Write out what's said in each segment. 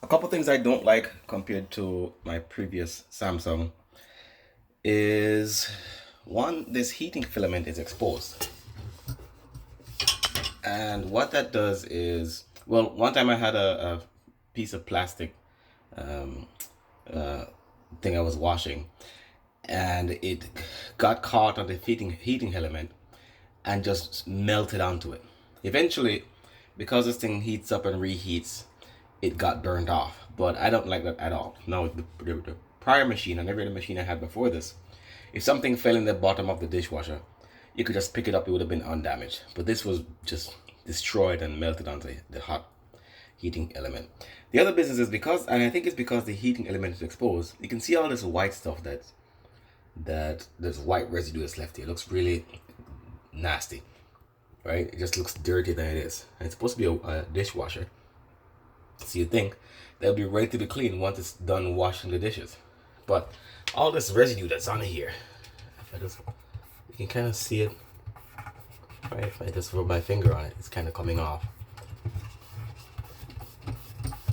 A couple things I don't like compared to my previous Samsung is one, this heating filament is exposed. And what that does is, well, one time I had a piece of plastic um, uh, thing I was washing, and it got caught on the heating element and just melted onto it. Eventually, because this thing heats up and reheats, it got burned off. But I don't like that at all. Now, the prior machine and every other machine I had before this, if something fell in the bottom of the dishwasher, you could just pick it up, it would have been undamaged. But this was just destroyed and melted onto the hot heating element. The other business is because, and I think it's because the heating element is exposed, you can see all this white stuff that there's white residue that's left here. It looks really nasty, right? It just looks dirtier than it is. And it's supposed to be a dishwasher. So you think they'll be ready to be clean once it's done washing the dishes. But all this residue that's on here, if I just, you can kind of see it, right? If I just rub my finger on it, it's kind of coming off,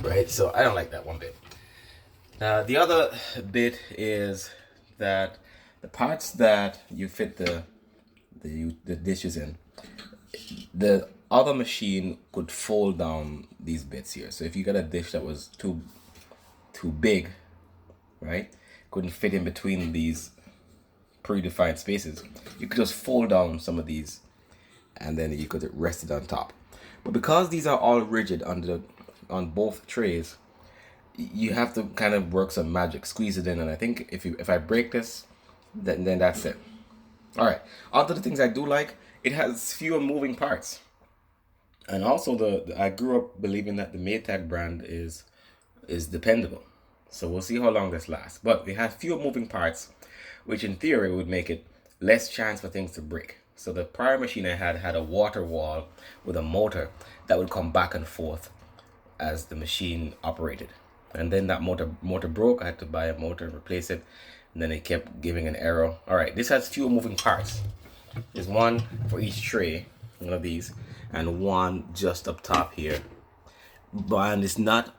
right? So I don't like that one bit. The other bit is that the parts that you fit the dishes in, the other machine could fold down these bits here. So if you got a dish that was too big, right, couldn't fit in between these predefined spaces, you could just fold down some of these and then you could rest it on top. But because these are all rigid on both trays, you have to kind of work some magic, squeeze it in, and I think if I break this, then that's it. All right, on to the things I do like. It has fewer moving parts, and also I grew up believing that the Maytag brand is dependable. So we'll see how long this lasts. But it has fewer moving parts, which in theory would make it less chance for things to break. So the prior machine I had a water wall with a motor that would come back and forth as the machine operated. And then that motor broke. I had to buy a motor and replace it. And then it kept giving an error. All right, this has fewer moving parts. There's one for each tray, one of these, and one just up top here. But and it's not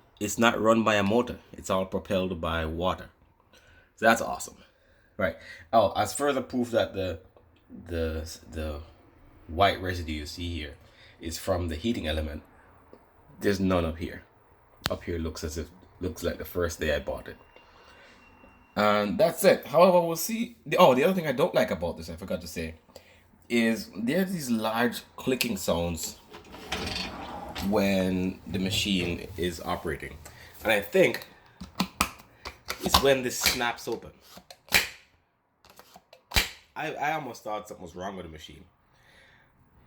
run by a motor. It's all propelled by water. So that's awesome. Right. Oh, as further proof that the white residue you see here is from the heating element, there's none up here. Up here looks like the first day I bought it. And that's it. However, we'll see. The other thing I don't like about this, I forgot to say, is there's these large clicking sounds when the machine is operating. And I think it's when this snaps open. I almost thought something was wrong with the machine.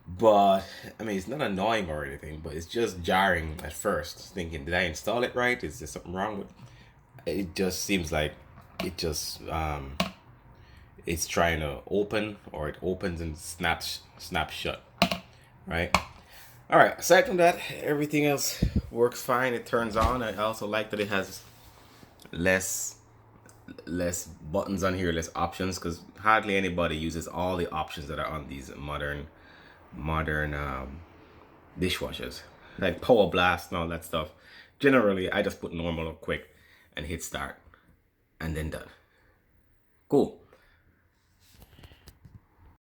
But, I mean, it's not annoying or anything, but it's just jarring at first. Thinking, did I install it right? Is there something wrong with it? It just seems like it just, it's trying to open, or it opens and snaps shut, right? All right, aside from that, everything else works fine. It turns on. I also like that it has less buttons on here, less options, because hardly anybody uses all the options that are on these modern dishwashers, like power blast and all that stuff. Generally, I just put normal or quick and hit start, and then done. Cool.